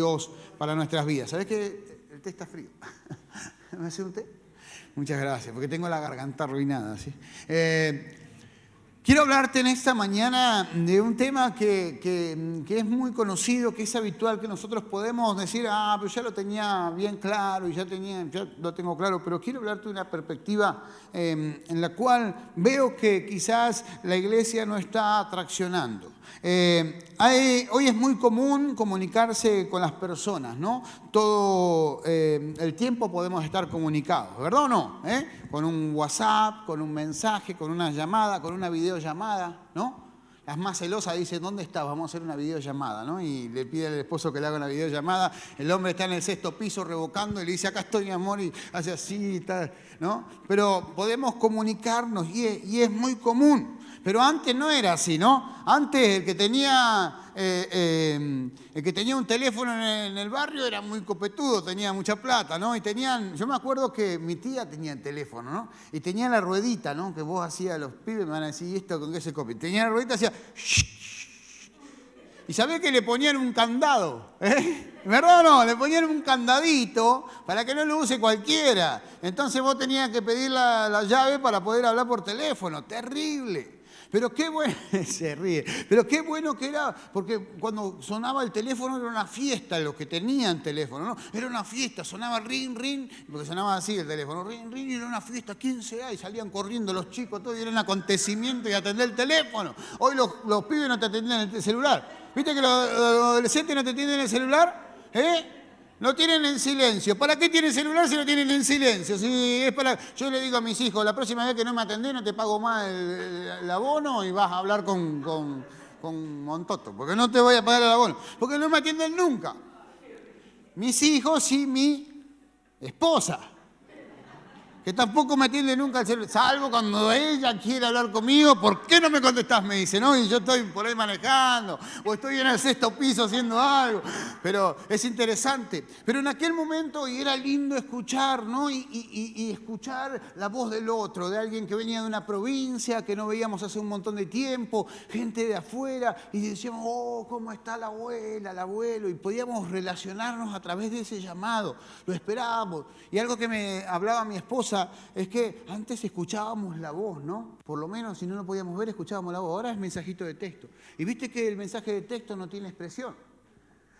Dios para nuestras vidas. ¿Sabés que el té está frío? ¿Me hace un té? Muchas gracias, porque tengo la garganta arruinada, ¿sí? Quiero hablarte en esta mañana de un tema que es muy conocido, que es habitual, que nosotros podemos decir, pero ya lo tenía bien claro y ya lo tengo claro, pero quiero hablarte de una perspectiva en la cual veo que quizás la iglesia no está traccionando. Hoy es muy común comunicarse con las personas, ¿no? Todo el tiempo podemos estar comunicados, ¿verdad o no? Con un WhatsApp, con un mensaje, con una llamada, con una videollamada, ¿no? Las más celosas dicen, ¿dónde estás? Vamos a hacer una videollamada, ¿no? Y le pide al esposo que le haga una videollamada. El hombre está en el 6º piso revocando y le dice, acá estoy, mi amor, y hace así, tal, ¿no? Pero podemos comunicarnos y es muy común. Pero antes no era así, ¿no? Antes el que tenía un teléfono en el barrio era muy copetudo, tenía mucha plata, ¿no? Yo me acuerdo que mi tía tenía el teléfono, ¿no? Y tenía la ruedita, ¿no? Que vos hacías, los pibes me van a decir, ¿y esto con qué se copia? Tenía la ruedita, hacía... Y sabés que le ponían un candado, ¿verdad o no? Le ponían un candadito para que no lo use cualquiera. Entonces vos tenías que pedir la llave para poder hablar por teléfono. Terrible. Pero qué bueno, se ríe, pero qué bueno que era, porque cuando sonaba el teléfono era una fiesta, los que tenían teléfono, ¿no? Era una fiesta, sonaba ring, ring, porque sonaba así el teléfono, ring, ring, y era una fiesta, ¿quién será? Y salían corriendo los chicos, todo, y era un acontecimiento y atender el teléfono. Hoy los pibes no te atendían el celular. ¿Viste que los adolescentes no te atienden el celular? Lo tienen en silencio. ¿Para qué tienen celular si lo tienen en silencio? Yo le digo a mis hijos, la próxima vez que no me atendés no te pago más el abono y vas a hablar con Montoto, porque no te voy a pagar el abono, porque no me atienden nunca. Mis hijos y mi esposa, que tampoco me atiende nunca el celular, salvo cuando ella quiere hablar conmigo, ¿por qué no me contestás? Me dice, ¿no? Y yo estoy por ahí manejando, o estoy en el 6º piso haciendo algo, pero es interesante. Pero en aquel momento, y era lindo escuchar, ¿no? Y escuchar la voz del otro, de alguien que venía de una provincia, que no veíamos hace un montón de tiempo, gente de afuera, y decíamos, oh, ¿cómo está la abuela, el abuelo? Y podíamos relacionarnos a través de ese llamado, lo esperábamos. Y algo que me hablaba mi esposa, es que antes escuchábamos la voz, ¿no? Por lo menos si no lo podíamos ver, escuchábamos la voz. Ahora es mensajito de texto. Y viste que el mensaje de texto no tiene expresión.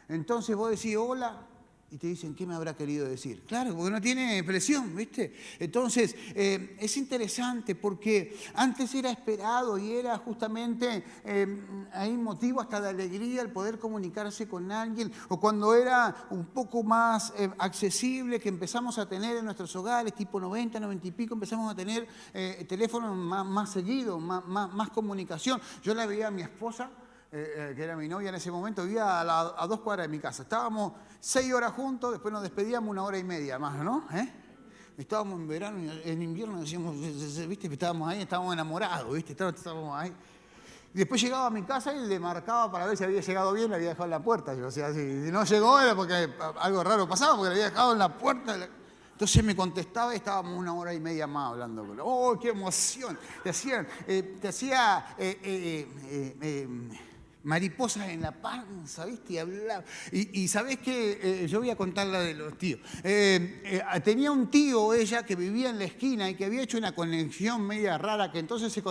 Entonces vos decís hola y te dicen, ¿qué me habrá querido decir? Claro, porque no tiene expresión, ¿viste? Entonces, es interesante porque antes era esperado y era justamente, hay motivo hasta de alegría el poder comunicarse con alguien, o cuando era un poco más accesible, que empezamos a tener en nuestros hogares, tipo 90, 90 y pico, empezamos a tener teléfonos más seguidos, más comunicación. Yo la veía a mi esposa, que era mi novia en ese momento, vivía a 2 cuadras de mi casa. Estábamos 6 horas juntos, después nos despedíamos 1 hora y media más, ¿no? Estábamos en verano, en invierno decíamos, ¿viste? Estábamos ahí, estábamos enamorados, ¿viste? Estábamos ahí. Y después llegaba a mi casa y le marcaba para ver si había llegado bien, le había dejado en la puerta. Yo, o sea, si no llegó era porque algo raro pasaba, porque le había dejado en la puerta. Entonces me contestaba y estábamos 1 hora y media más hablando. ¡Oh, qué emoción! Te hacía mariposas en la panza, ¿viste? Y hablaba. Y ¿sabés qué? Yo voy a contar la de los tíos. Tenía un tío, ella, que vivía en la esquina y que había hecho una conexión media rara, que entonces se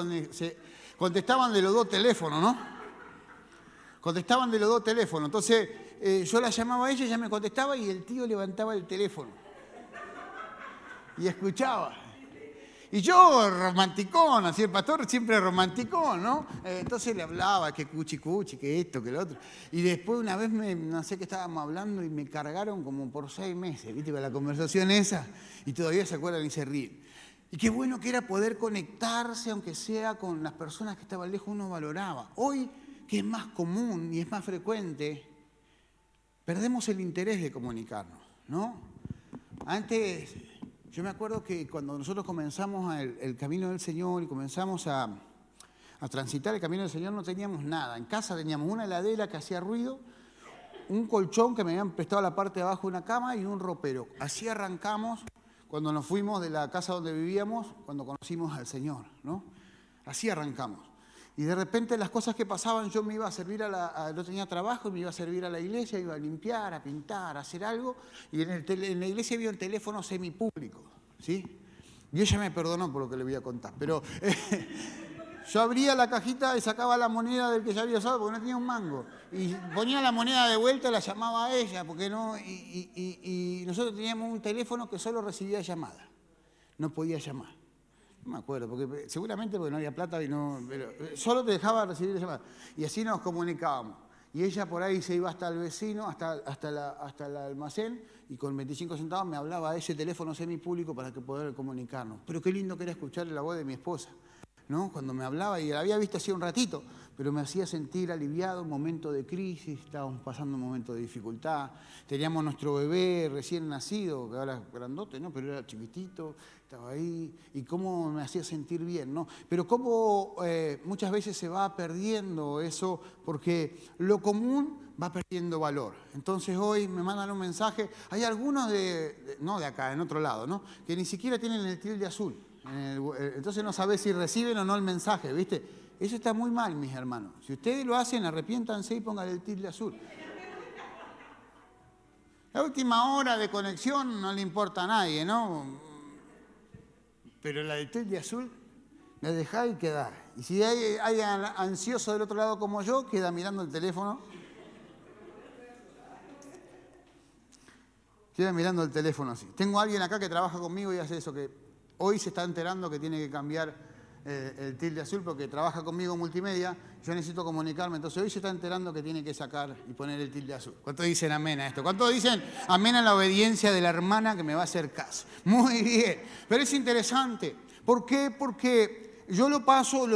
contestaban de los 2 teléfonos, ¿no? Contestaban de los 2 teléfonos. Entonces yo la llamaba a ella, ella me contestaba y el tío levantaba el teléfono. Y escuchaba. Y yo, romanticón, así el pastor siempre romanticón, ¿no? Entonces le hablaba que cuchi, que esto, que lo otro. Y después una vez, no sé qué estábamos hablando y me cargaron como por 6 meses, ¿viste? Con la conversación esa. Y todavía se acuerdan y se ríen. Y qué bueno que era poder conectarse, aunque sea con las personas que estaban lejos, uno valoraba. Hoy, que es más común y es más frecuente, perdemos el interés de comunicarnos, ¿no? Antes... Yo me acuerdo que cuando nosotros comenzamos el camino del Señor y comenzamos a transitar el camino del Señor no teníamos nada. En casa teníamos una heladera que hacía ruido, un colchón que me habían prestado la parte de abajo de una cama y un ropero. Así arrancamos cuando nos fuimos de la casa donde vivíamos, cuando conocimos al Señor, ¿no? Así arrancamos. Y de repente las cosas que pasaban, yo me iba a servir no tenía trabajo, me iba a servir a la iglesia, iba a limpiar, a pintar, a hacer algo, y en la iglesia había un teléfono semipúblico, ¿sí? Y ella me perdonó por lo que le voy a contar, pero yo abría la cajita y sacaba la moneda del que ya había usado porque no tenía un mango. Y ponía la moneda de vuelta y la llamaba a ella, porque no, y nosotros teníamos un teléfono que solo recibía llamadas, no podía llamar. No me acuerdo, seguramente porque no había plata pero solo te dejaba recibir la llamada. Y así nos comunicábamos. Y ella por ahí se iba hasta el vecino, hasta el almacén, y con 25 centavos me hablaba a ese teléfono semipúblico para que poder comunicarnos. Pero qué lindo que era escucharle la voz de mi esposa, ¿no? Cuando me hablaba, y la había visto hacía un ratito, pero me hacía sentir aliviado, un momento de crisis, estábamos pasando un momento de dificultad, teníamos nuestro bebé recién nacido, que ahora es grandote, ¿no? Pero era chiquitito, estaba ahí, y cómo me hacía sentir bien, ¿no? Pero cómo muchas veces se va perdiendo eso, porque lo común va perdiendo valor. Entonces hoy me mandan un mensaje, hay algunos no de acá, en otro lado, ¿no? Que ni siquiera tienen el tilde azul. Entonces no sabés si reciben o no el mensaje, ¿viste? Eso está muy mal, mis hermanos. Si ustedes lo hacen, arrepiéntanse y pongan el tilde azul. La última hora de conexión no le importa a nadie, ¿no? Pero la del tilde azul, la dejá y quedá. Y si hay ansioso del otro lado como yo, queda mirando el teléfono. Queda mirando el teléfono así. Tengo a alguien acá que trabaja conmigo y hace eso, que hoy se está enterando que tiene que cambiar el tilde azul porque trabaja conmigo en multimedia. Yo necesito comunicarme, entonces hoy se está enterando que tiene que sacar y poner el tilde azul. ¿Cuántos dicen amén a esto? ¿Cuántos dicen amén a la obediencia de la hermana que me va a hacer caso? Muy bien, pero es interesante. ¿Por qué? Porque yo lo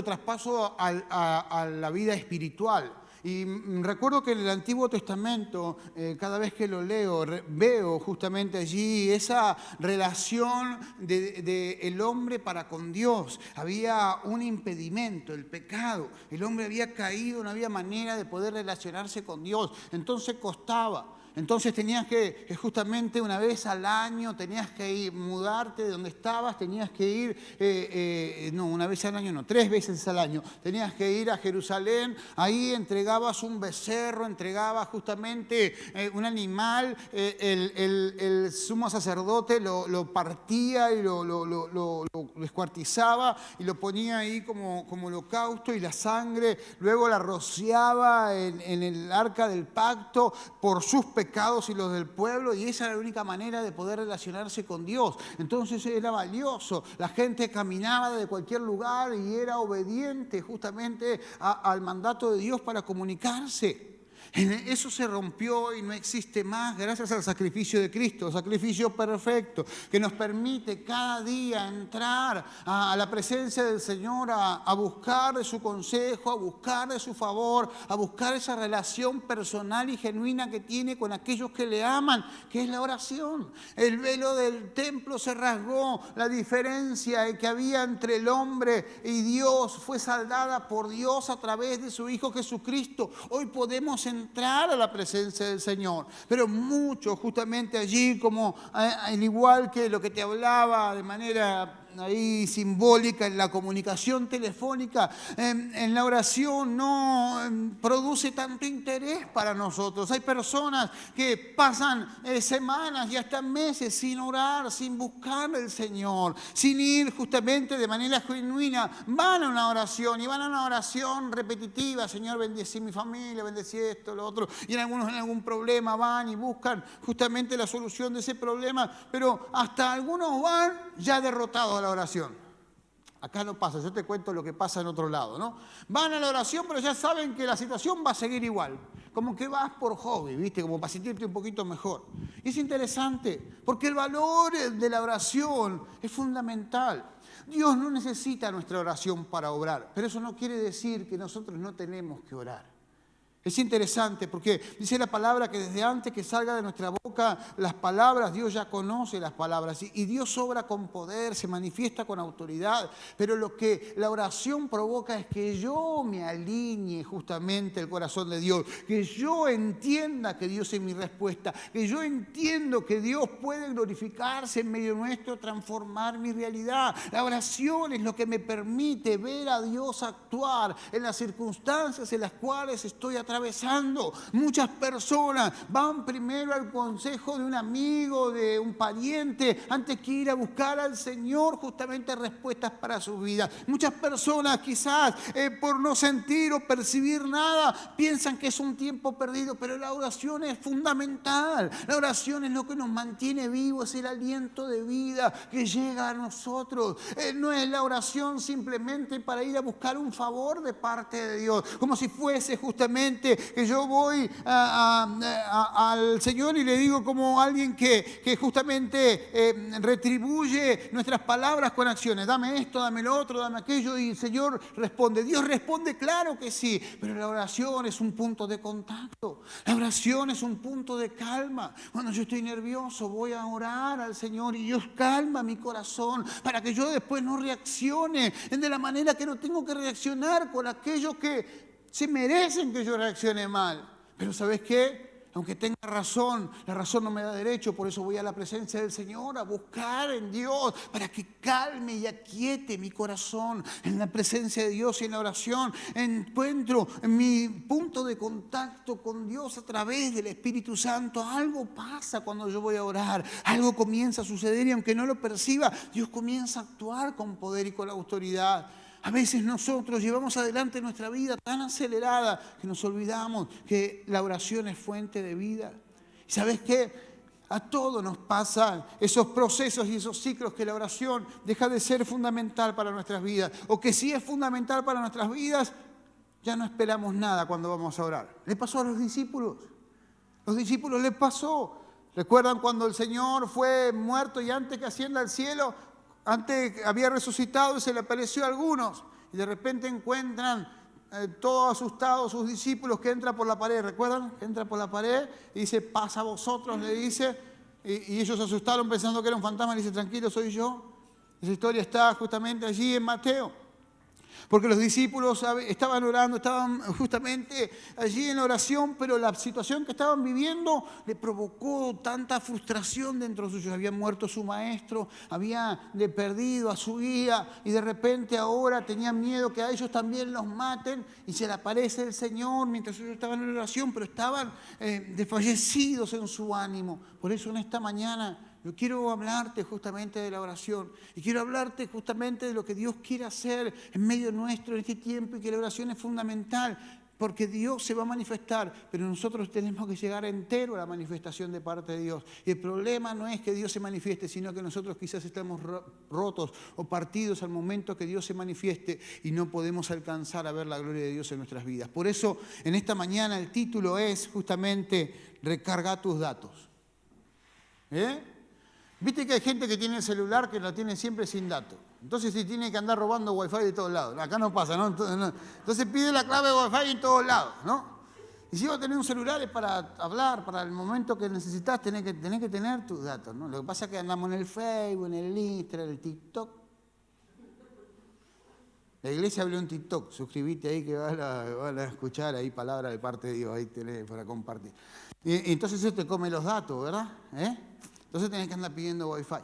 traspaso a la vida espiritual. Y recuerdo que en el Antiguo Testamento, cada vez que lo leo, veo justamente allí esa relación del hombre para con Dios. Había un impedimento, el pecado. El hombre había caído, no había manera de poder relacionarse con Dios. Entonces costaba. Entonces tenías que, justamente una vez al año, tenías que ir, mudarte de donde estabas, tenías que ir, no, una vez al año, no, 3 veces al año, tenías que ir a Jerusalén, ahí entregabas un becerro, entregabas justamente un animal, el sumo sacerdote lo partía y lo descuartizaba y lo ponía ahí como holocausto y la sangre, luego la rociaba en el arca del pacto por sus pecados y los del pueblo, y esa era la única manera de poder relacionarse con Dios. Entonces era valioso. La gente caminaba de cualquier lugar y era obediente justamente al mandato de Dios para comunicarse. Eso se rompió y no existe más gracias al sacrificio de Cristo, sacrificio perfecto, que nos permite cada día entrar a la presencia del Señor, a buscar de su consejo, a buscar de su favor, a buscar esa relación personal y genuina que tiene con aquellos que le aman, que es la oración. El velo del templo se rasgó, la diferencia que había entre el hombre y Dios fue saldada por Dios a través de su Hijo Jesucristo. Hoy podemos entrar a la presencia del Señor, pero muchos justamente allí, como al igual que lo que te hablaba de manera ahí simbólica en la comunicación telefónica, en la oración no produce tanto interés para nosotros. Hay personas que pasan semanas y hasta meses sin orar, sin buscar al Señor, sin ir justamente de manera genuina. Van a una oración y van a una oración repetitiva: Señor, bendecí mi familia, bendecí esto, lo otro, y en algunos en algún problema van y buscan justamente la solución de ese problema, pero hasta algunos van ya derrotados a la oración. Acá no pasa, yo te cuento lo que pasa en otro lado, ¿no? Van a la oración, pero ya saben que la situación va a seguir igual. Como que vas por hobby, ¿viste? Como para sentirte un poquito mejor. Y es interesante, porque el valor de la oración es fundamental. Dios no necesita nuestra oración para obrar, pero eso no quiere decir que nosotros no tenemos que orar. Es interesante porque dice la palabra que desde antes que salga de nuestra boca las palabras, Dios ya conoce las palabras y Dios obra con poder, se manifiesta con autoridad. Pero lo que la oración provoca es que yo me alinee justamente el corazón de Dios, que yo entienda que Dios es mi respuesta, que yo entiendo que Dios puede glorificarse en medio nuestro, transformar mi realidad. La oración es lo que me permite ver a Dios actuar en las circunstancias en las cuales estoy atravesando. Muchas personas van primero al consejo de un amigo, de un pariente, antes que ir a buscar al Señor justamente respuestas para su vida. Muchas personas quizás por no sentir o percibir nada piensan que es un tiempo perdido, pero la oración es fundamental. La oración es lo que nos mantiene vivos, es el aliento de vida que llega a nosotros. No es la oración simplemente para ir a buscar un favor de parte de Dios, como si fuese justamente que yo voy al Señor y le digo como alguien que justamente retribuye nuestras palabras con acciones. Dame esto, dame lo otro, dame aquello, y el Señor responde. Dios responde, claro que sí, pero la oración es un punto de contacto. La oración es un punto de calma. Cuando yo estoy nervioso voy a orar al Señor y Dios calma mi corazón para que yo después no reaccione de la manera que no tengo que reaccionar con aquello que se merecen que yo reaccione mal. Pero ¿sabes qué? Aunque tenga razón, la razón no me da derecho, por eso voy a la presencia del Señor a buscar en Dios para que calme y aquiete mi corazón. En la presencia de Dios y en la oración encuentro mi punto de contacto con Dios a través del Espíritu Santo. Algo pasa cuando yo voy a orar, algo comienza a suceder y aunque no lo perciba, Dios comienza a actuar con poder y con autoridad. A veces nosotros llevamos adelante nuestra vida tan acelerada que nos olvidamos que la oración es fuente de vida. ¿Y sabes qué? A todos nos pasan esos procesos y esos ciclos que la oración deja de ser fundamental para nuestras vidas. O que sí es fundamental para nuestras vidas, ya no esperamos nada cuando vamos a orar. ¿Le pasó a los discípulos? Los discípulos les pasó. ¿Recuerdan cuando el Señor fue muerto y antes que ascienda al cielo, antes había resucitado y se le apareció a algunos? Y de repente encuentran todos asustados sus discípulos que entra por la pared. ¿Recuerdan? Que entra por la pared y dice, pasa a vosotros, le dice. Y ellos se asustaron pensando que era un fantasma. Le dice, tranquilo, soy yo. Esa historia está justamente allí en Mateo. Porque los discípulos estaban orando, estaban justamente allí en oración, pero la situación que estaban viviendo le provocó tanta frustración dentro de ellos. Había muerto su maestro, había perdido a su guía y de repente ahora tenían miedo que a ellos también los maten y se le aparece el Señor mientras ellos estaban en oración, pero estaban desfallecidos en su ánimo. Por eso en esta mañana yo quiero hablarte justamente de la oración y quiero hablarte justamente de lo que Dios quiere hacer en medio nuestro en este tiempo y que la oración es fundamental porque Dios se va a manifestar, pero nosotros tenemos que llegar entero a la manifestación de parte de Dios. Y el problema no es que Dios se manifieste, sino que nosotros quizás estamos rotos o partidos al momento que Dios se manifieste y no podemos alcanzar a ver la gloria de Dios en nuestras vidas. Por eso en esta mañana el título es justamente Recarga tus datos. Viste que hay gente que tiene el celular que lo tiene siempre sin datos. Entonces si tiene que andar robando wifi de todos lados. Acá no pasa, ¿no? Entonces pide la clave de wifi en todos lados, ¿no? Y si vos tenés un celular es para hablar, para el momento que necesitas, tenés que tener tus datos, ¿no? Lo que pasa es que andamos en el Facebook, en el Instagram, en el TikTok. La iglesia abrió un TikTok, suscribite ahí que van a escuchar ahí palabras de parte de Dios, ahí tenés para compartir. Y entonces eso te come los datos, ¿verdad? Entonces tenés que andar pidiendo wifi.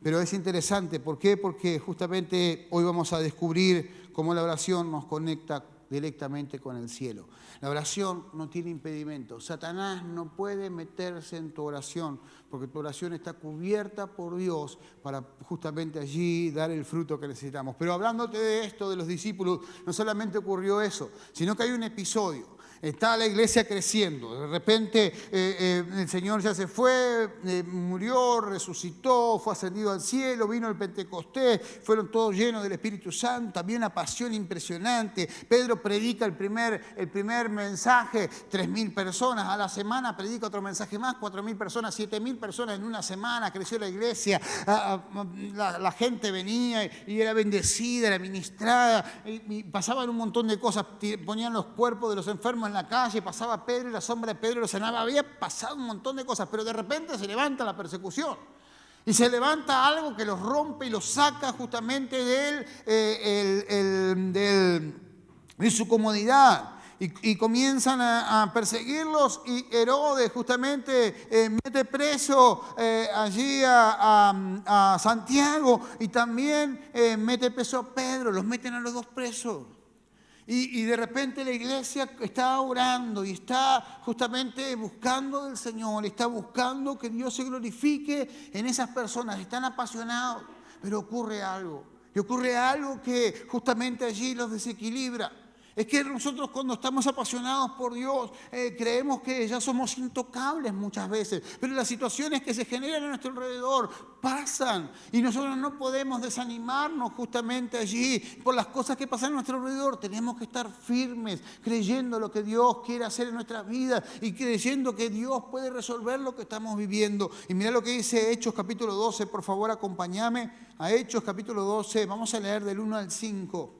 Pero es interesante, ¿por qué? Porque justamente hoy vamos a descubrir cómo la oración nos conecta directamente con el cielo. La oración no tiene impedimento. Satanás no puede meterse en tu oración, porque tu oración está cubierta por Dios para justamente allí dar el fruto que necesitamos. Pero hablándote de esto, de los discípulos, no solamente ocurrió eso, sino que hay un episodio. Está la iglesia creciendo. De repente el Señor ya se fue, murió, resucitó, fue ascendido al cielo, vino el Pentecostés, fueron todos llenos del Espíritu Santo, había una pasión impresionante. Pedro predica el primer mensaje, 3.000 personas. A la semana predica otro mensaje más, 4.000 personas, 7.000 personas en una semana. Creció la iglesia, la gente venía y era bendecida, era ministrada, y pasaban un montón de cosas, ponían los cuerpos de los enfermos en la calle, pasaba Pedro y la sombra de Pedro lo sanaba. Había pasado un montón de cosas, pero de repente se levanta la persecución. Y se levanta algo que los rompe y los saca justamente de su comodidad. Y comienzan a perseguirlos, y Herodes justamente mete preso allí a Santiago, y también mete preso a Pedro. Los meten a los dos presos. Y de repente la iglesia está orando y está justamente buscando del Señor, está buscando que Dios se glorifique en esas personas. Están apasionados, pero ocurre algo. Y ocurre algo que justamente allí los desequilibra. Es que nosotros, cuando estamos apasionados por Dios, creemos que ya somos intocables muchas veces. Pero las situaciones que se generan a nuestro alrededor pasan. Y nosotros no podemos desanimarnos justamente allí por las cosas que pasan a nuestro alrededor. Tenemos que estar firmes, creyendo lo que Dios quiere hacer en nuestras vidas y creyendo que Dios puede resolver lo que estamos viviendo. Y mira lo que dice Hechos capítulo 12. Por favor, acompáñame a Hechos capítulo 12. Vamos a leer del 1 al 5.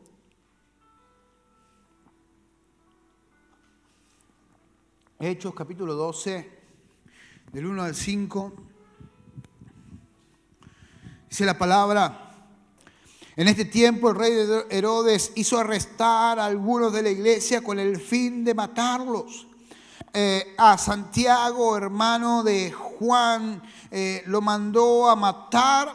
Hechos capítulo 12, del 1 al 5. Dice la palabra: en este tiempo el rey Herodes hizo arrestar a algunos de la iglesia con el fin de matarlos. A Santiago, hermano de Juan, lo mandó a matar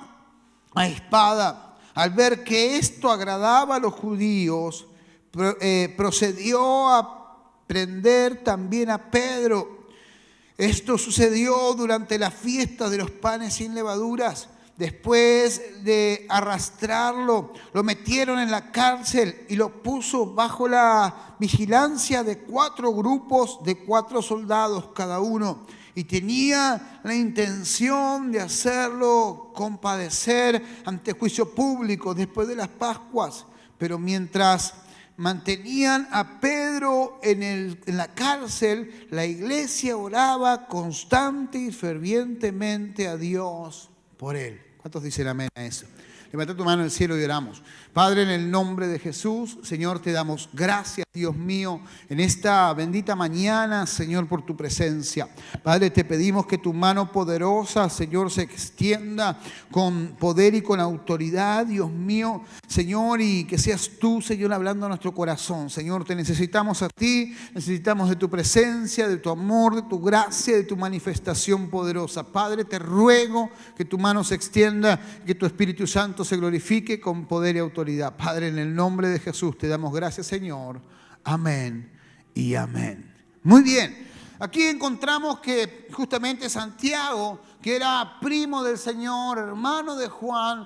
a espada. Al ver que esto agradaba a los judíos, procedió a prender también a Pedro. Esto sucedió durante la fiesta de los panes sin levaduras. Después de arrastrarlo, lo metieron en la cárcel y lo puso bajo la vigilancia de 4 grupos de 4 soldados cada uno. Y tenía la intención de hacerlo compadecer ante juicio público después de las Pascuas. Pero mientras mantenían a Pedro en la cárcel, la iglesia oraba constante y fervientemente a Dios por él. ¿Cuántos dicen amén a eso? Levanta tu mano al cielo y oramos. Padre, en el nombre de Jesús, Señor, te damos gracias, Dios mío, en esta bendita mañana, Señor, por tu presencia. Padre, te pedimos que tu mano poderosa, Señor, se extienda con poder y con autoridad, Dios mío, Señor, y que seas tú, Señor, hablando a nuestro corazón. Señor, te necesitamos a ti, necesitamos de tu presencia, de tu amor, de tu gracia, de tu manifestación poderosa. Padre, te ruego que tu mano se extienda, que tu Espíritu Santo se glorifique con poder y autoridad. Padre, en el nombre de Jesús te damos gracias, Señor. Amén y amén. Muy bien, aquí encontramos que justamente Santiago, que era primo del Señor, hermano de Juan,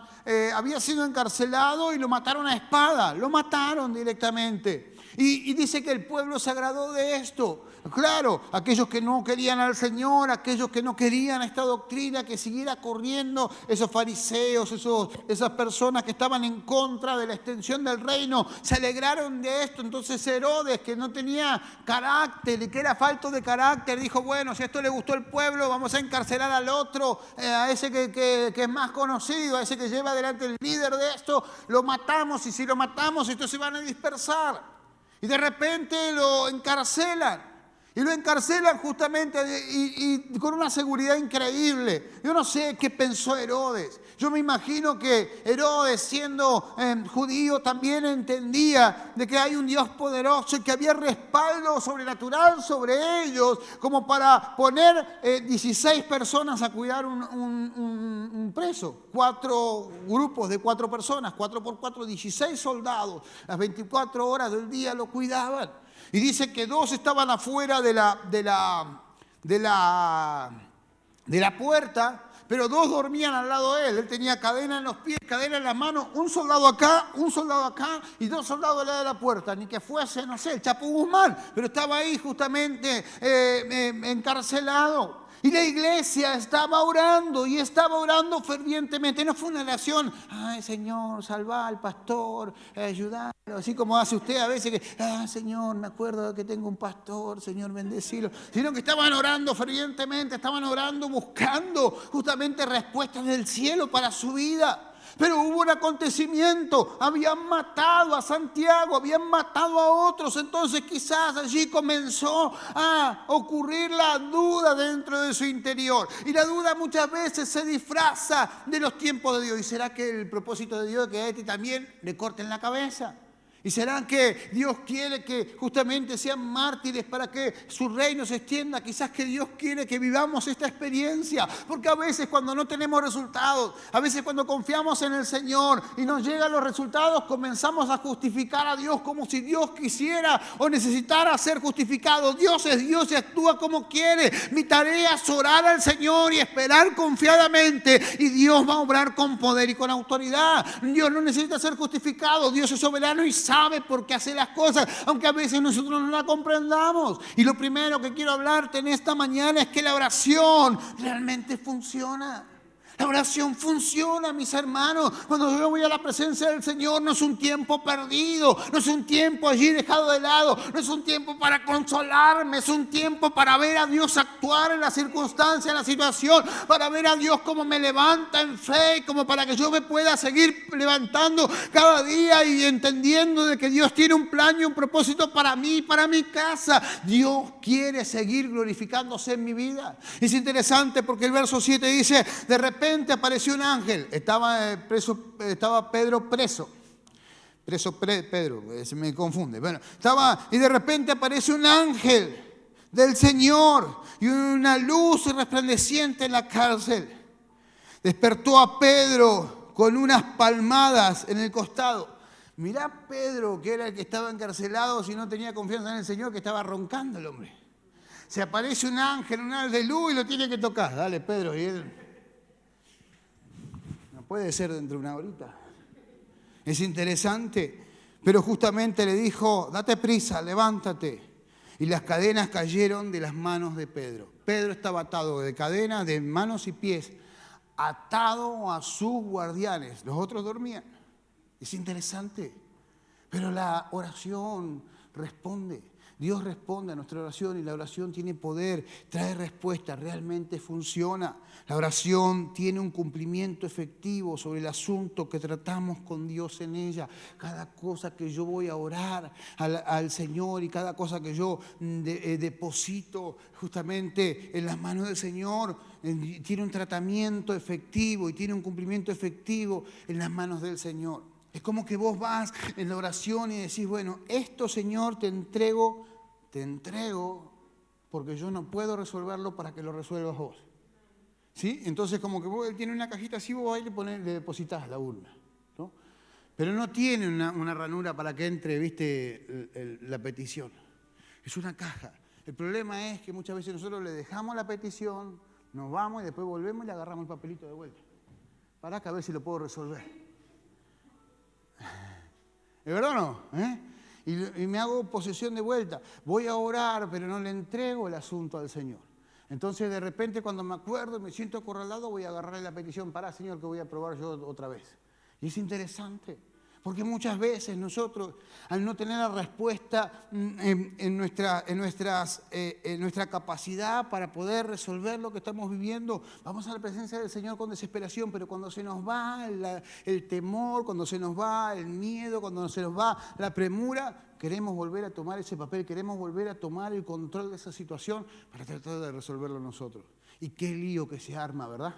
había sido encarcelado y lo mataron a espada. Lo mataron directamente. Y dice que el pueblo se agradó de esto. Claro, aquellos que no querían al Señor, aquellos que no querían esta doctrina, que siguiera corriendo, esos fariseos, esas personas que estaban en contra de la extensión del reino, se alegraron de esto. Entonces Herodes, que no tenía carácter y que era falto de carácter, dijo: bueno, si esto le gustó al pueblo, vamos a encarcelar al otro, a ese que es más conocido, a ese que lleva adelante el líder de esto, lo matamos, y si lo matamos, estos se van a dispersar. Y de repente lo encarcelan. Y lo encarcelan justamente y con una seguridad increíble. Yo no sé qué pensó Herodes. Yo me imagino que Herodes, siendo judío, también entendía de que hay un Dios poderoso y que había respaldo sobrenatural sobre ellos, como para poner 16 personas a cuidar un preso. 4 grupos de 4 personas, 4 por 4, 16 soldados. Las 24 horas del día lo cuidaban. Y dice que 2 estaban afuera de la puerta, pero 2 dormían al lado de él. Él tenía cadena en los pies, cadena en las manos, un soldado acá y 2 soldados al lado de la puerta. Ni que fuese, no sé, el Chapo Guzmán, pero estaba ahí justamente encarcelado. Y la iglesia estaba orando y estaba orando fervientemente. No fue una oración: ay, Señor, salva al pastor, ayúdalo, así como hace usted a veces, que Señor, me acuerdo que tengo un pastor, Señor, bendecilo. Sino que estaban orando fervientemente, estaban orando buscando justamente respuestas del cielo para su vida. Pero hubo un acontecimiento, habían matado a Santiago, habían matado a otros, entonces quizás allí comenzó a ocurrir la duda dentro de su interior. Y la duda muchas veces se disfraza de los tiempos de Dios. ¿Y será que el propósito de Dios es que a este también le corten la cabeza? ¿Y será que Dios quiere que justamente sean mártires para que su reino se extienda? Quizás que Dios quiere que vivamos esta experiencia. Porque a veces cuando no tenemos resultados, a veces cuando confiamos en el Señor y nos llegan los resultados, comenzamos a justificar a Dios como si Dios quisiera o necesitara ser justificado. Dios es Dios y actúa como quiere. Mi tarea es orar al Señor y esperar confiadamente. Y Dios va a obrar con poder y con autoridad. Dios no necesita ser justificado. Dios es soberano y sabe por qué hace las cosas, aunque a veces nosotros no la comprendamos. Y lo primero que quiero hablarte en esta mañana es que la oración realmente funciona. La oración funciona, mis hermanos. Cuando yo voy a la presencia del Señor, no es un tiempo perdido, no es un tiempo allí dejado de lado, no es un tiempo para consolarme, es un tiempo para ver a Dios actuar en la circunstancia, en la situación, para ver a Dios como me levanta en fe, como para que yo me pueda seguir levantando cada día y entendiendo de que Dios tiene un plan y un propósito para mí, para mi casa. Dios quiere seguir glorificándose en mi vida. Es interesante porque el verso 7 dice, de repente apareció un ángel, estaba Pedro preso. Pedro, se me confunde. Bueno, y de repente aparece un ángel del Señor y una luz resplandeciente en la cárcel. Despertó a Pedro con unas palmadas en el costado. Mirá Pedro, que era el que estaba encarcelado, si no tenía confianza en el Señor, que estaba roncando el hombre. Se aparece un ángel de luz y lo tiene que tocar. Dale, Pedro, y él... Puede ser dentro de una horita. Es interesante. Pero justamente le dijo, date prisa, levántate. Y las cadenas cayeron de las manos de Pedro. Pedro estaba atado de cadenas de manos y pies, atado a sus guardianes. Los otros dormían. Es interesante. Pero la oración responde. Dios responde a nuestra oración y la oración tiene poder, trae respuesta, realmente funciona. La oración tiene un cumplimiento efectivo sobre el asunto que tratamos con Dios en ella. Cada cosa que yo voy a orar al Señor y cada cosa que yo deposito justamente en las manos del Señor, tiene un tratamiento efectivo y tiene un cumplimiento efectivo en las manos del Señor. Es como que vos vas en la oración y decís, bueno, esto, Señor, te entrego porque yo no puedo resolverlo para que lo resuelvas vos. ¿Sí? Entonces como que él tiene una cajita así, vos ahí le depositas la urna, ¿no? Pero no tiene una ranura para que entre, viste, la petición. Es una caja. El problema es que muchas veces nosotros le dejamos la petición, nos vamos y después volvemos y le agarramos el papelito de vuelta. Para que a ver si lo puedo resolver. ¿Es verdad o no? Y me hago posesión de vuelta. Voy a orar, pero no le entrego el asunto al Señor. Entonces, de repente, cuando me acuerdo y me siento acorralado, voy a agarrarle la petición. Pará, Señor, que voy a probar yo otra vez. Y es interesante, porque muchas veces nosotros, al no tener la respuesta en nuestra capacidad para poder resolver lo que estamos viviendo, vamos a la presencia del Señor con desesperación, pero cuando se nos va el temor, cuando se nos va el miedo, cuando se nos va la premura, queremos volver a tomar ese papel, queremos volver a tomar el control de esa situación para tratar de resolverlo nosotros. Y qué lío que se arma, ¿verdad?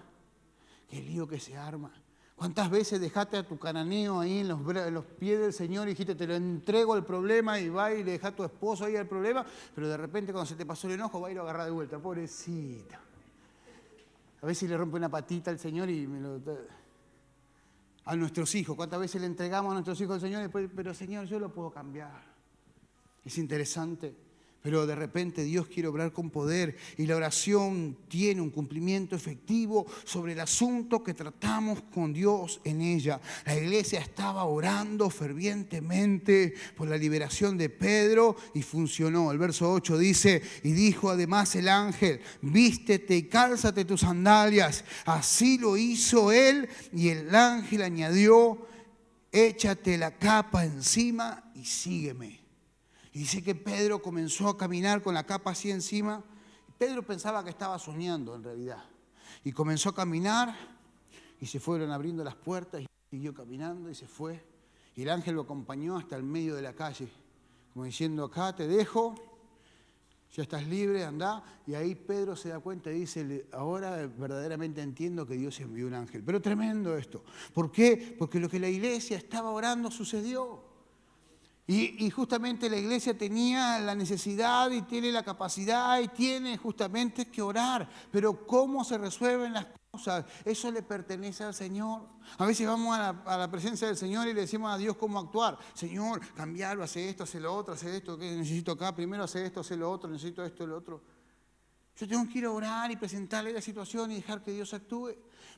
Qué lío que se arma. ¿Cuántas veces dejaste a tu cananeo ahí en los pies del Señor y dijiste, te lo entrego el problema y va y le dejas a tu esposo ahí el problema, pero de repente cuando se te pasó el enojo va a ir a agarrar de vuelta, pobrecita. A veces le rompe una patita al Señor y a nuestros hijos, ¿cuántas veces le entregamos a nuestros hijos al Señor y después, pero Señor, yo lo puedo cambiar? Es interesante. Pero de repente Dios quiere obrar con poder y la oración tiene un cumplimiento efectivo sobre el asunto que tratamos con Dios en ella. La iglesia estaba orando fervientemente por la liberación de Pedro y funcionó. El verso 8 dice, y dijo además el ángel, vístete y cálzate tus sandalias. Así lo hizo él y el ángel añadió, échate la capa encima y sígueme. Y dice que Pedro comenzó a caminar con la capa así encima. Pedro pensaba que estaba soñando en realidad. Y comenzó a caminar y se fueron abriendo las puertas. Siguió caminando y se fue. Y el ángel lo acompañó hasta el medio de la calle, como diciendo, acá te dejo, ya estás libre, andá. Y ahí Pedro se da cuenta y dice, ahora verdaderamente entiendo que Dios envió un ángel. Pero tremendo esto. ¿Por qué? Porque lo que la iglesia estaba orando sucedió. Y justamente la iglesia tenía la necesidad y tiene la capacidad y tiene justamente que orar. Pero ¿cómo se resuelven las cosas? Eso le pertenece al Señor. A veces vamos a la presencia del Señor y le decimos a Dios cómo actuar. Señor, cambiarlo, hace esto, hace lo otro, hace esto, que necesito acá, primero hace esto, hace lo otro, necesito esto, lo otro. Yo tengo que ir a orar y presentarle la situación y dejar que Dios actúe.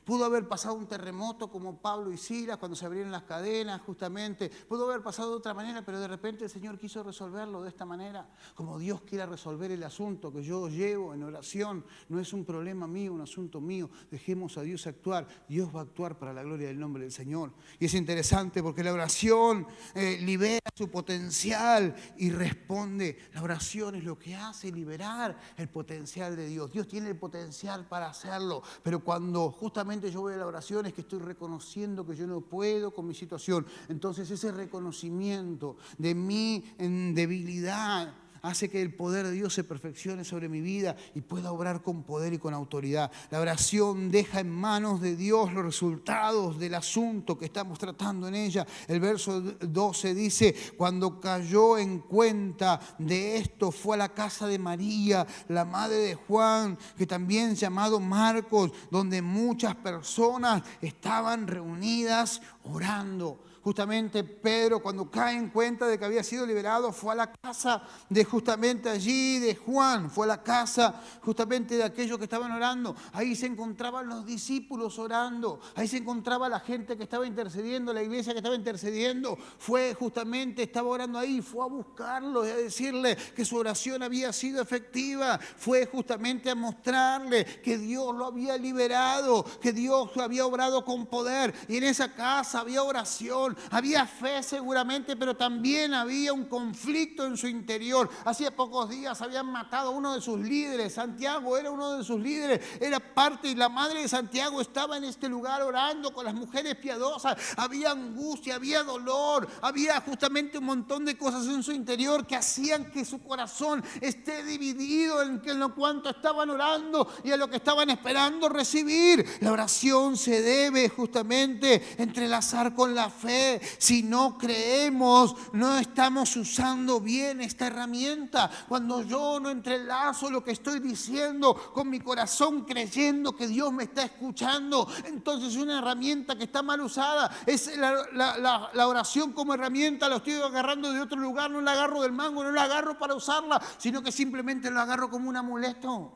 Pudo haber pasado un terremoto como Pablo y Silas cuando se abrieron las cadenas justamente. Pudo haber pasado de otra manera, pero de repente el Señor quiso resolverlo de esta manera. Como Dios quiera resolver el asunto que yo llevo en oración. No es un problema mío, un asunto mío. Dejemos a Dios actuar. Dios va a actuar para la gloria del nombre del Señor. Y es interesante porque la oración libera su potencial y responde. La oración es lo que hace liberar el potencial de Dios. Dios tiene el potencial para hacerlo, pero cuando justamente yo voy a la oración es que estoy reconociendo que yo no puedo con mi situación. Entonces ese reconocimiento de mi debilidad hace que el poder de Dios se perfeccione sobre mi vida y pueda obrar con poder y con autoridad. La oración deja en manos de Dios los resultados del asunto que estamos tratando en ella. El verso 12 dice, cuando cayó en cuenta de esto, fue a la casa de María, la madre de Juan, que también llamado Marcos, donde muchas personas estaban reunidas orando. Justamente Pedro, cuando cae en cuenta de que había sido liberado, fue a la casa de justamente allí de Juan, fue a la casa justamente de aquellos que estaban orando. Ahí se encontraban los discípulos orando, ahí se encontraba la gente que estaba intercediendo, la iglesia que estaba intercediendo. Fue justamente, estaba orando ahí, fue a buscarlos y a decirle que su oración había sido efectiva. Fue justamente a mostrarle que Dios lo había liberado, que Dios lo había obrado con poder. Y en esa casa había oración. Había fe seguramente, pero también había un conflicto en su interior. Hacía pocos días habían matado a uno de sus líderes. Santiago era uno de sus líderes. Era parte y la madre de Santiago estaba en este lugar orando con las mujeres piadosas. Había angustia, había dolor, había justamente un montón de cosas en su interior que hacían que su corazón esté dividido en lo cuanto estaban orando y a lo que estaban esperando recibir. La oración se debe justamente entrelazar con la fe. Si no creemos, no estamos usando bien esta herramienta. Cuando yo no entrelazo lo que estoy diciendo con mi corazón creyendo que Dios me está escuchando, entonces una herramienta que está mal usada. Es la oración como herramienta, la estoy agarrando de otro lugar, no la agarro del mango, no la agarro para usarla, sino que simplemente la agarro como un amuleto.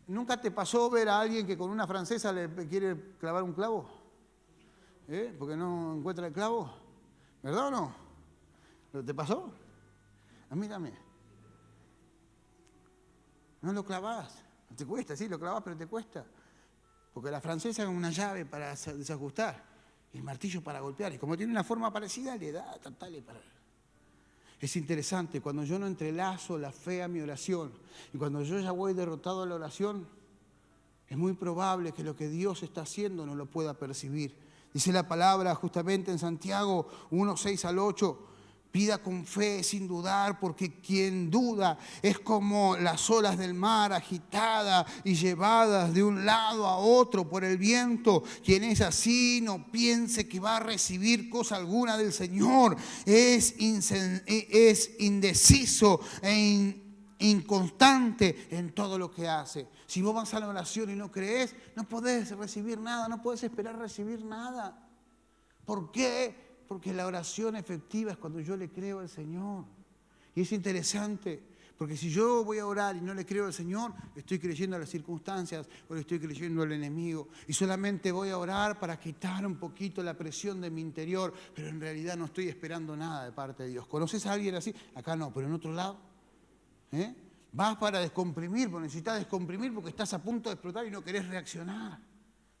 ¿Nunca te pasó ver a alguien que con una francesa le quiere clavar un clavo? Porque no encuentra el clavo, ¿verdad o no? ¿Te pasó? A mí también. No lo clavás, te cuesta, sí, lo clavás, pero te cuesta. Porque la francesa es una llave para desajustar y el martillo para golpear. Y como tiene una forma parecida, le da tratale para... Es interesante, cuando yo no entrelazo la fe a mi oración y cuando yo ya voy derrotado a la oración, es muy probable que lo que Dios está haciendo no lo pueda percibir. Dice la palabra justamente en Santiago 1, 6 al 8, pida con fe sin dudar, porque quien duda es como las olas del mar agitadas y llevadas de un lado a otro por el viento. Quien es así no piense que va a recibir cosa alguna del Señor. Es indeciso e inconstante en todo lo que hace. Si vos vas a la oración y no crees, no podés recibir nada, no podés esperar recibir nada. ¿Por qué? Porque la oración efectiva es cuando yo le creo al Señor. Y es interesante, porque si yo voy a orar y no le creo al Señor, estoy creyendo a las circunstancias o le estoy creyendo al enemigo. Y solamente voy a orar para quitar un poquito la presión de mi interior, pero en realidad no estoy esperando nada de parte de Dios. ¿Conoces a alguien así? Acá no, pero en otro lado. Vas para descomprimir, porque necesitas descomprimir porque estás a punto de explotar y no querés reaccionar.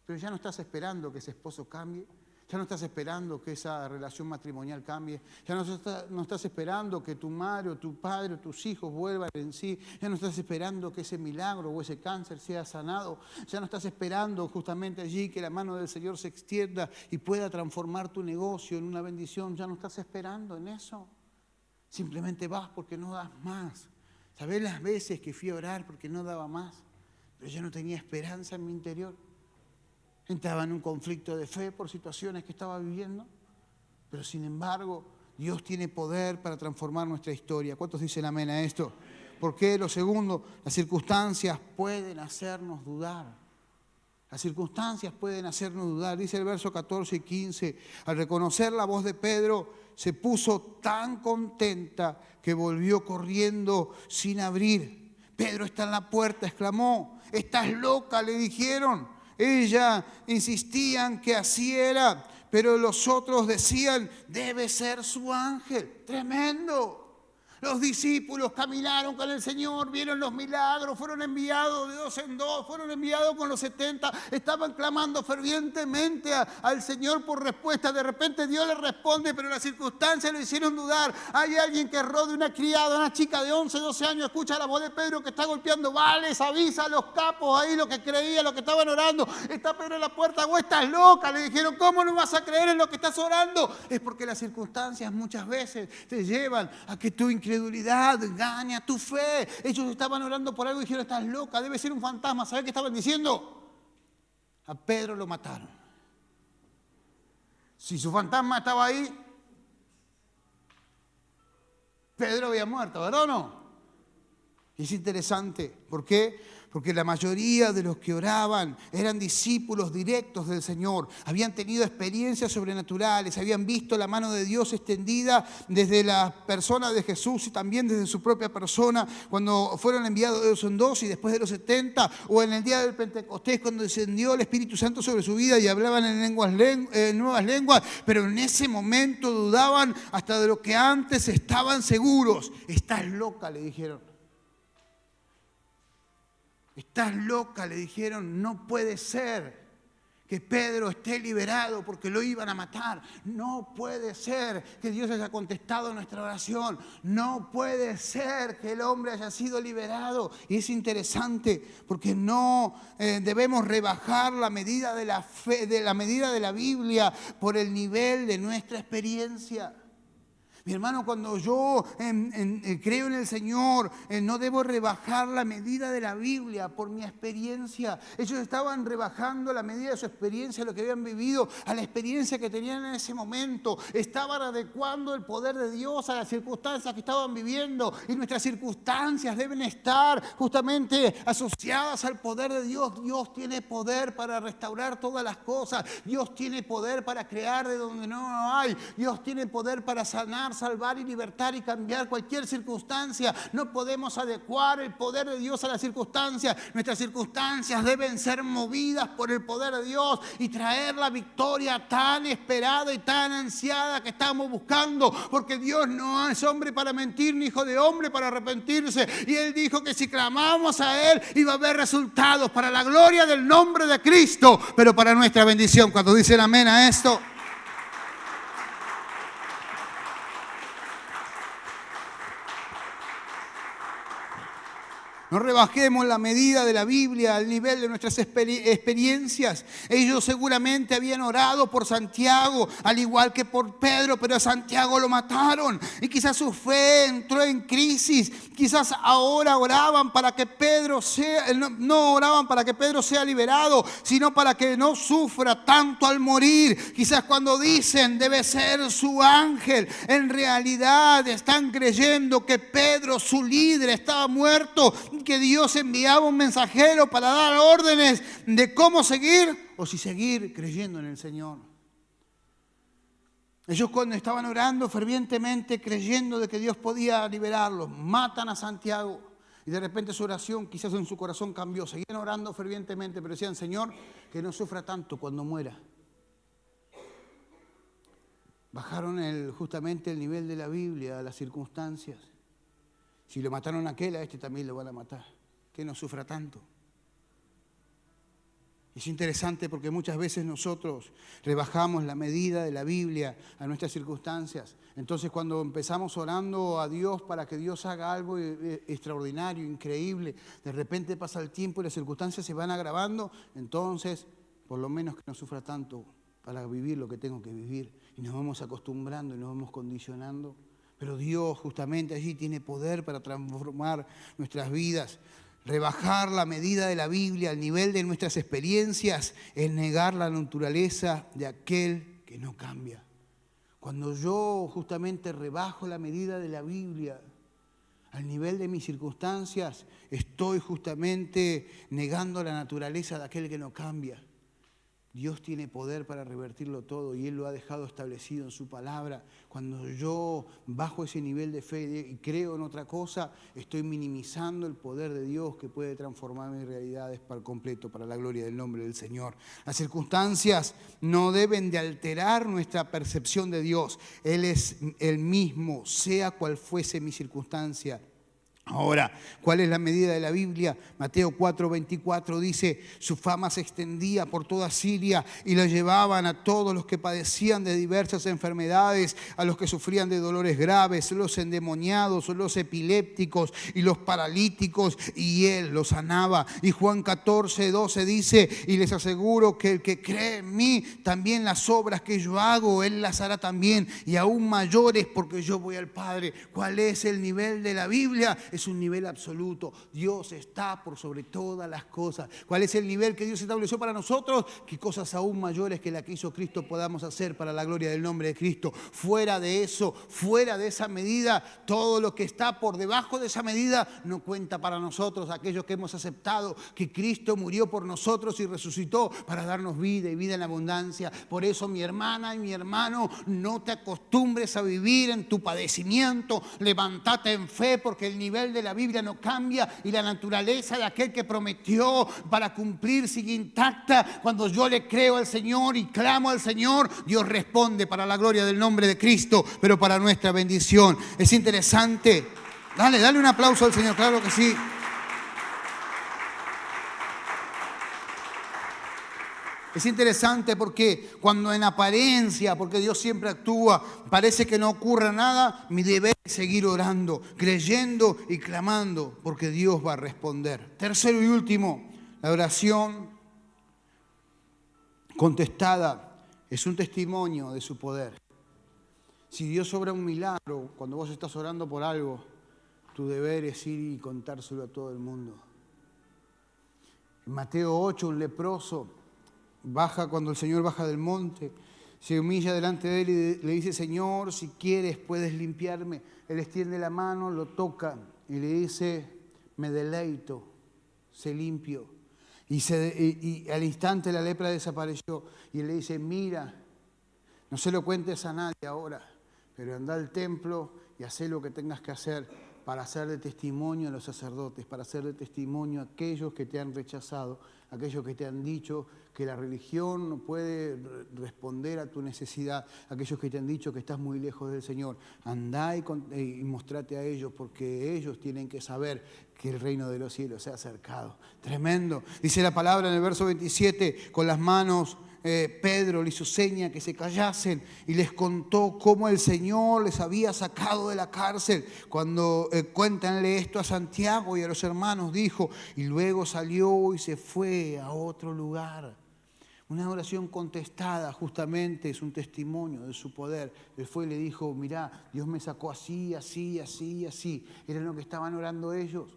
Pero ya no estás esperando que ese esposo cambie, Ya no estás esperando que esa relación matrimonial cambie. Ya no estás esperando que tu madre o tu padre o tus hijos vuelvan en sí. Ya no estás esperando que ese milagro o ese cáncer sea sanado. Ya no estás esperando justamente allí que la mano del Señor se extienda y pueda transformar tu negocio en una bendición. Ya no estás esperando en eso. Simplemente vas porque no das más. ¿Sabés las veces que fui a orar porque no daba más? Pero yo no tenía esperanza en mi interior. Entraba en un conflicto de fe por situaciones que estaba viviendo, pero sin embargo, Dios tiene poder para transformar nuestra historia. ¿Cuántos dicen amén a esto? Porque lo segundo, las circunstancias pueden hacernos dudar. Las circunstancias pueden hacernos dudar. Dice el verso 14 y 15, al reconocer la voz de Pedro, se puso tan contenta que volvió corriendo sin abrir. Pedro está en la puerta, exclamó, ¿estás loca?, le dijeron. Ella insistían que así era, pero los otros decían, debe ser su ángel. Tremendo. Los discípulos caminaron con el Señor, vieron los milagros, fueron enviados de 2 en 2, fueron enviados con los 70, estaban clamando fervientemente al Señor por respuesta. De repente Dios les responde, pero las circunstancias lo hicieron dudar. Hay alguien que rode una criada, una chica de 11, 12 años, escucha la voz de Pedro que está golpeando, vales, avisa a los capos ahí, los que creían, los que estaban orando. Está Pedro en la puerta, vos estás loca, le dijeron, ¿cómo no vas a creer en lo que estás orando? Es porque las circunstancias muchas veces te llevan a que tu incredulidad engaña tu fe. Ellos estaban orando por algo y dijeron, estás loca, debe ser un fantasma. ¿Sabes qué estaban diciendo? A Pedro lo mataron. Si su fantasma estaba ahí, Pedro había muerto, ¿verdad o no? Es interesante. ¿Por qué? Porque la mayoría de los que oraban eran discípulos directos del Señor. Habían tenido experiencias sobrenaturales, habían visto la mano de Dios extendida desde la persona de Jesús y también desde su propia persona cuando fueron enviados de 2 en 2 y después de los 70, o en el día del Pentecostés cuando descendió el Espíritu Santo sobre su vida y hablaban en nuevas lenguas, pero en ese momento dudaban hasta de lo que antes estaban seguros. Estás loca, le dijeron. Estás loca, le dijeron, no puede ser que Pedro esté liberado porque lo iban a matar. No puede ser que Dios haya contestado nuestra oración. No puede ser que el hombre haya sido liberado. Y es interesante porque no debemos rebajar la medida de la fe, de la medida de la Biblia por el nivel de nuestra experiencia. Mi hermano, cuando yo creo en el Señor, no debo rebajar la medida de la Biblia por mi experiencia. Ellos estaban rebajando la medida de su experiencia, lo que habían vivido, a la experiencia que tenían en ese momento. Estaban adecuando el poder de Dios a las circunstancias que estaban viviendo. Y nuestras circunstancias deben estar justamente asociadas al poder de Dios. Dios tiene poder para restaurar todas las cosas. Dios tiene poder para crear de donde no hay. Dios tiene poder para sanar, salvar y libertar y cambiar cualquier circunstancia. No podemos adecuar el poder de Dios a las circunstancias. Nuestras circunstancias deben ser movidas por el poder de Dios y traer la victoria tan esperada y tan ansiada que estamos buscando, porque Dios no es hombre para mentir ni hijo de hombre para arrepentirse, y Él dijo que si clamamos a Él iba a haber resultados para la gloria del nombre de Cristo, pero para nuestra bendición. Cuando dicen amén a esto, no rebajemos la medida de la Biblia al nivel de nuestras experiencias. Ellos seguramente habían orado por Santiago, al igual que por Pedro, pero a Santiago lo mataron. Y quizás su fe entró en crisis. Quizás ahora oraban para que Pedro no oraban para que Pedro sea liberado, sino para que no sufra tanto al morir. Quizás cuando dicen debe ser su ángel, en realidad están creyendo que Pedro, su líder, estaba muerto, que Dios enviaba un mensajero para dar órdenes de cómo seguir o si seguir creyendo en el Señor. Ellos cuando estaban orando fervientemente, creyendo de que Dios podía liberarlos, matan a Santiago y de repente su oración quizás en su corazón cambió. Seguían orando fervientemente, pero decían, Señor, que no sufra tanto cuando muera. Bajaron justamente el nivel de la Biblia a las circunstancias. Si lo mataron a aquel, a este también lo van a matar. Que no sufra tanto. Es interesante porque muchas veces nosotros rebajamos la medida de la Biblia a nuestras circunstancias. Entonces cuando empezamos orando a Dios para que Dios haga algo extraordinario, increíble, de repente pasa el tiempo y las circunstancias se van agravando, entonces por lo menos que no sufra tanto para vivir lo que tengo que vivir. Y nos vamos acostumbrando y nos vamos condicionando. Pero Dios justamente allí tiene poder para transformar nuestras vidas. Rebajar la medida de la Biblia al nivel de nuestras experiencias es negar la naturaleza de aquel que no cambia. Cuando yo justamente rebajo la medida de la Biblia al nivel de mis circunstancias, estoy justamente negando la naturaleza de aquel que no cambia. Dios tiene poder para revertirlo todo y Él lo ha dejado establecido en su palabra. Cuando yo bajo ese nivel de fe y creo en otra cosa, estoy minimizando el poder de Dios que puede transformar mis realidades para completo, para la gloria del nombre del Señor. Las circunstancias no deben de alterar nuestra percepción de Dios. Él es el mismo, sea cual fuese mi circunstancia. Ahora, ¿cuál es la medida de la Biblia? Mateo 4:24 dice, su fama se extendía por toda Siria y la llevaban a todos los que padecían de diversas enfermedades, a los que sufrían de dolores graves, los endemoniados, los epilépticos y los paralíticos, y Él los sanaba. Y Juan 14:12 dice, y les aseguro que el que cree en mí, también las obras que yo hago, Él las hará también, y aún mayores, porque yo voy al Padre. ¿Cuál es el nivel de la Biblia? Es un nivel absoluto. Dios está por sobre todas las cosas. ¿Cuál es el nivel que Dios estableció para nosotros? Que cosas aún mayores que la que hizo Cristo podamos hacer para la gloria del nombre de Cristo. Fuera de eso, fuera de esa medida, todo lo que está por debajo de esa medida no cuenta para nosotros, aquellos que hemos aceptado que Cristo murió por nosotros y resucitó para darnos vida y vida en abundancia. Por eso, mi hermana y mi hermano, no te acostumbres a vivir en tu padecimiento. Levántate en fe, porque el nivel de la Biblia no cambia y la naturaleza de aquel que prometió para cumplir sigue intacta. Cuando yo le creo al Señor y clamo al Señor, Dios responde para la gloria del nombre de Cristo, pero para nuestra bendición. Es interesante. Dale un aplauso al Señor, claro que sí. Es interesante porque cuando en apariencia, porque Dios siempre actúa, parece que no ocurra nada, mi deber es seguir orando, creyendo y clamando, porque Dios va a responder. Tercero y último, la oración contestada es un testimonio de su poder. Si Dios obra un milagro, cuando vos estás orando por algo, tu deber es ir y contárselo a todo el mundo. En Mateo 8, un leproso baja cuando el Señor baja del monte, se humilla delante de él y le dice, Señor, si quieres puedes limpiarme. Él extiende la mano, lo toca y le dice, me deleito, sé limpio. Y al instante la lepra desapareció. Y él le dice, mira, no se lo cuentes a nadie ahora, pero anda al templo y haz lo que tengas que hacer para hacer de testimonio a los sacerdotes, para hacer de testimonio a aquellos que te han rechazado, aquellos que te han dicho que la religión no puede responder a tu necesidad, aquellos que te han dicho que estás muy lejos del Señor. Andá y mostrate a ellos, porque ellos tienen que saber que el reino de los cielos se ha acercado. Tremendo. Dice la palabra en el verso 27, con las manos Pedro le hizo seña que se callasen y les contó cómo el Señor les había sacado de la cárcel. Cuando cuéntanle esto a Santiago y a los hermanos, dijo, y luego salió y se fue a otro lugar. Una oración contestada justamente es un testimonio de su poder. Él fue y le dijo, mirá, Dios me sacó así, así, así, así. Era lo que estaban orando ellos.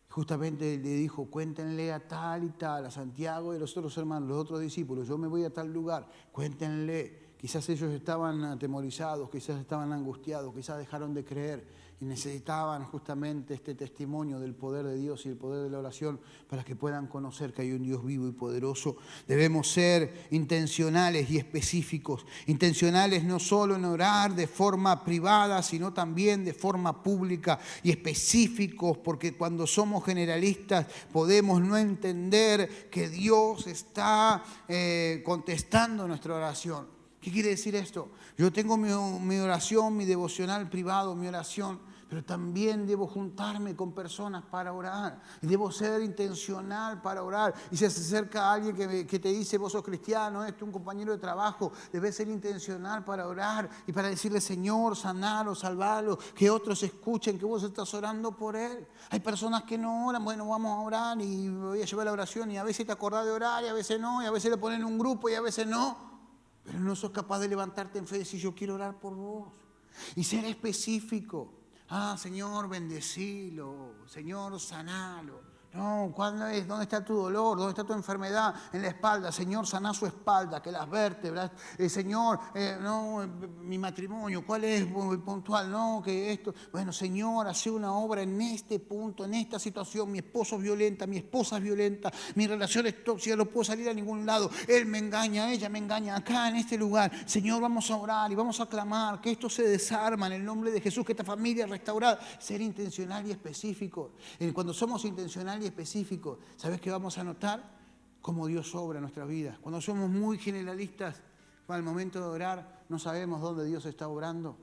Justamente le dijo, cuéntenle a tal y tal, a Santiago y a los otros hermanos, los otros discípulos, yo me voy a tal lugar, cuéntenle. Quizás ellos estaban atemorizados, quizás estaban angustiados, quizás dejaron de creer y necesitaban justamente este testimonio del poder de Dios y el poder de la oración para que puedan conocer que hay un Dios vivo y poderoso. Debemos ser intencionales y específicos. Intencionales no solo en orar de forma privada, sino también de forma pública, y específicos, porque cuando somos generalistas podemos no entender que Dios está contestando nuestra oración. ¿Qué quiere decir esto? Yo tengo mi oración, mi devocional privado, mi oración, pero también debo juntarme con personas para orar. Debo ser intencional para orar. Y si se acerca alguien que te dice, vos sos cristiano, un compañero de trabajo, debes ser intencional para orar y para decirle, Señor, sanalo, salvalo, que otros escuchen que vos estás orando por él. Hay personas que no oran, bueno, vamos a orar y voy a llevar la oración y a veces te acordás de orar y a veces no, y a veces le ponen un grupo y a veces no. Pero no sos capaz de levantarte en fe y decir, yo quiero orar por vos. Y ser específico. Señor, bendecilo. Señor, sanalo. No, ¿cuándo es? ¿Dónde está tu dolor? ¿Dónde está tu enfermedad? En la espalda. Señor, saná su espalda, que las vértebras. Señor, mi matrimonio, ¿cuál es puntual? No, que esto. Bueno, Señor, hace una obra en este punto, en esta situación. Mi esposo es violenta, mi esposa es violenta, mi relación es tóxica, no puedo salir a ningún lado. Él me engaña, ella me engaña, acá en este lugar. Señor, vamos a orar y vamos a clamar que esto se desarma en el nombre de Jesús, que esta familia es restaurada. Ser intencional y específico. Cuando somos intencionales y específicos, ¿sabes qué vamos a notar? Cómo Dios obra en nuestras vidas. Cuando somos muy generalistas, al momento de orar, no sabemos dónde Dios está obrando.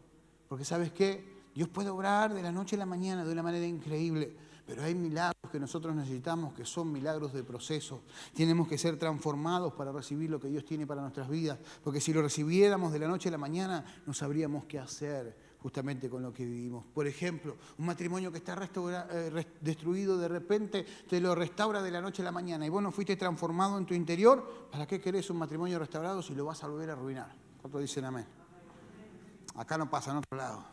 Porque ¿sabes qué? Dios puede obrar de la noche a la mañana de una manera increíble. Pero hay milagros que nosotros necesitamos, que son milagros de proceso. Tenemos que ser transformados para recibir lo que Dios tiene para nuestras vidas. Porque si lo recibiéramos de la noche a la mañana, no sabríamos qué hacer justamente con lo que vivimos. Por ejemplo, un matrimonio que está destruido, de repente te lo restaura de la noche a la mañana y vos no fuiste transformado en tu interior. ¿Para qué querés un matrimonio restaurado si lo vas a volver a arruinar? ¿Cuántos dicen amén? Acá no pasa, en otro lado.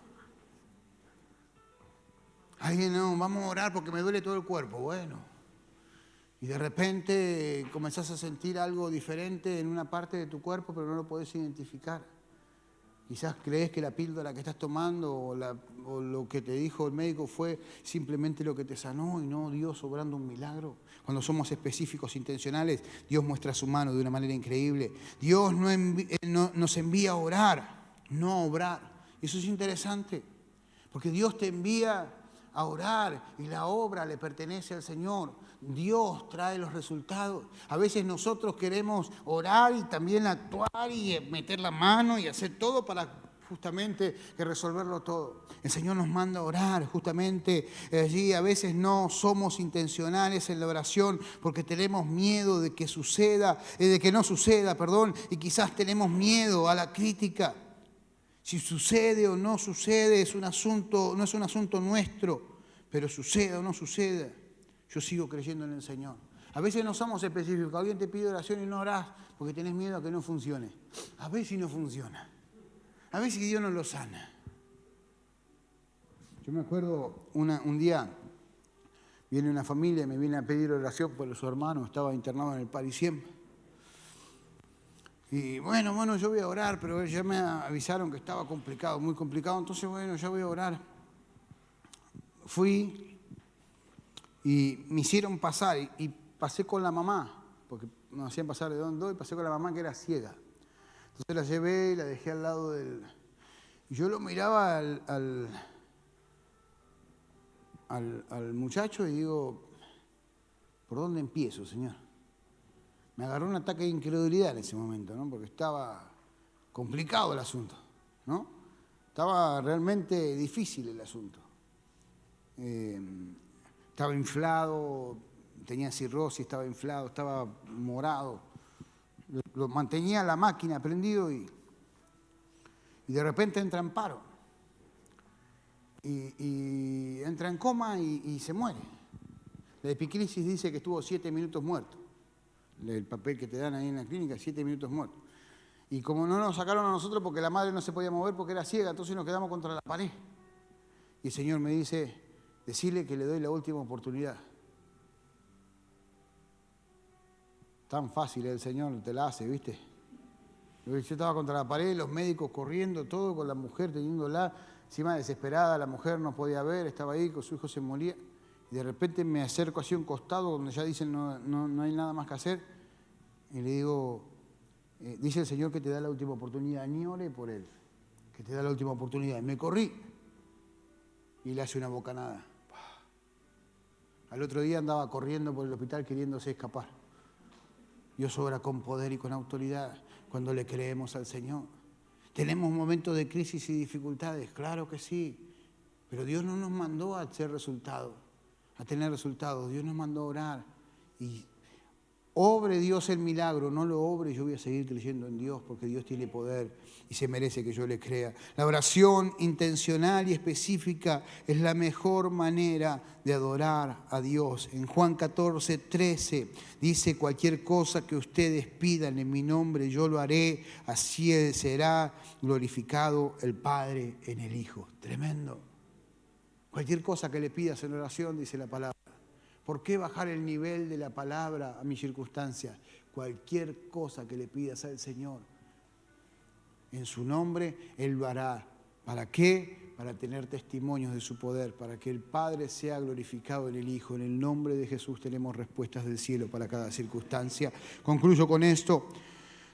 Ay, no, vamos a orar porque me duele todo el cuerpo. Bueno, y de repente comenzás a sentir algo diferente en una parte de tu cuerpo, pero no lo podés identificar. Quizás crees que la píldora que estás tomando o lo que te dijo el médico fue simplemente lo que te sanó y no Dios obrando un milagro. Cuando somos específicos, intencionales, Dios muestra su mano de una manera increíble. Dios nos envía a orar, no a obrar. Eso es interesante, porque Dios te envía a orar y la obra le pertenece al Señor. Dios trae los resultados. A veces nosotros queremos orar y también actuar y meter la mano y hacer todo para justamente que resolverlo todo. El Señor nos manda a orar justamente allí. A veces no somos intencionales en la oración porque tenemos miedo de que no suceda, y quizás tenemos miedo a la crítica. Si sucede o no sucede no es un asunto nuestro, pero suceda o no suceda, yo sigo creyendo en el Señor. A veces no somos específicos. Alguien te pide oración y no orás porque tenés miedo a que no funcione. A veces no funciona. A veces Dios no lo sana. Yo me acuerdo un día, viene una familia y me viene a pedir oración por su hermano, estaba internado en el Parisien. Y bueno, yo voy a orar, pero ya me avisaron que estaba complicado, muy complicado, entonces bueno, ya voy a orar. Fui y me hicieron pasar y pasé con la mamá, porque nos hacían pasar de donde y pasé con la mamá que era ciega. Entonces la llevé y la dejé al lado del... Y yo lo miraba al muchacho y digo, ¿por dónde empiezo, Señor? Me agarró un ataque de incredulidad en ese momento, ¿no? Porque estaba complicado el asunto, ¿no? Estaba realmente difícil el asunto. Estaba inflado, tenía cirrosis, estaba inflado, estaba morado. Lo mantenía la máquina prendido y de repente entra en paro. Y entra en coma y se muere. La epiclisis dice que estuvo 7 minutos muerto. El papel que te dan ahí en la clínica, 7 minutos muerto. Y como no nos sacaron a nosotros porque la madre no se podía mover porque era ciega, entonces nos quedamos contra la pared. Y el Señor me dice, decirle que le doy la última oportunidad. Tan fácil el Señor te la hace, ¿viste? Yo estaba contra la pared, los médicos corriendo, todo con la mujer teniéndola, encima desesperada, la mujer no podía ver, estaba ahí, con su hijo se moría. Y de repente me acerco hacia un costado donde ya dicen no hay nada más que hacer. Y le digo, dice el Señor que te da la última oportunidad, ni oré por él, que te da la última oportunidad. Y me corrí y le hace una bocanada. Al otro día andaba corriendo por el hospital queriéndose escapar. Dios obra con poder y con autoridad cuando le creemos al Señor. ¿Tenemos momentos de crisis y dificultades? Claro que sí. Pero Dios no nos mandó a hacer resultados, a tener resultados. Dios nos mandó a orar. Y obre Dios el milagro, no lo obre, yo voy a seguir creyendo en Dios porque Dios tiene poder y se merece que yo le crea. La oración intencional y específica es la mejor manera de adorar a Dios. En Juan 14:13 dice: cualquier cosa que ustedes pidan en mi nombre, yo lo haré, así será glorificado el Padre en el Hijo. Tremendo. Cualquier cosa que le pidas en oración, dice la palabra. ¿Por qué bajar el nivel de la palabra a mis circunstancias? Cualquier cosa que le pidas al Señor, en su nombre, Él lo hará. ¿Para qué? Para tener testimonios de su poder, para que el Padre sea glorificado en el Hijo. En el nombre de Jesús tenemos respuestas del cielo para cada circunstancia. Concluyo con esto.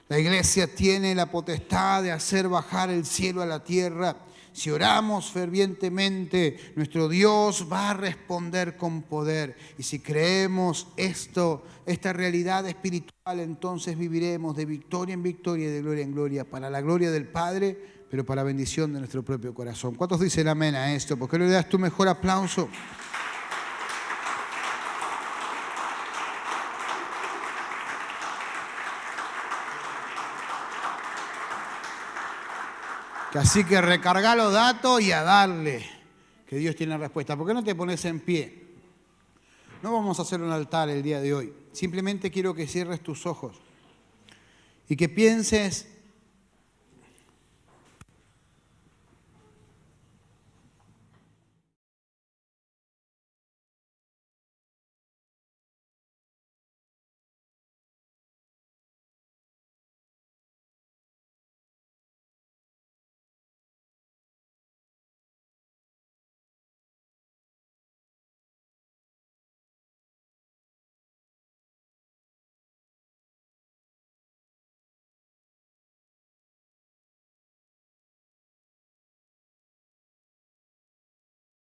La iglesia tiene la potestad de hacer bajar el cielo a la tierra. Si oramos fervientemente, nuestro Dios va a responder con poder. Y si creemos esta realidad espiritual, entonces viviremos de victoria en victoria y de gloria en gloria, para la gloria del Padre, pero para bendición de nuestro propio corazón. ¿Cuántos dicen amén a esto? ¿Por qué no le das tu mejor aplauso? Así que recarga los datos y a darle, que Dios tiene respuesta. ¿Por qué no te pones en pie? No vamos a hacer un altar el día de hoy. Simplemente quiero que cierres tus ojos y que pienses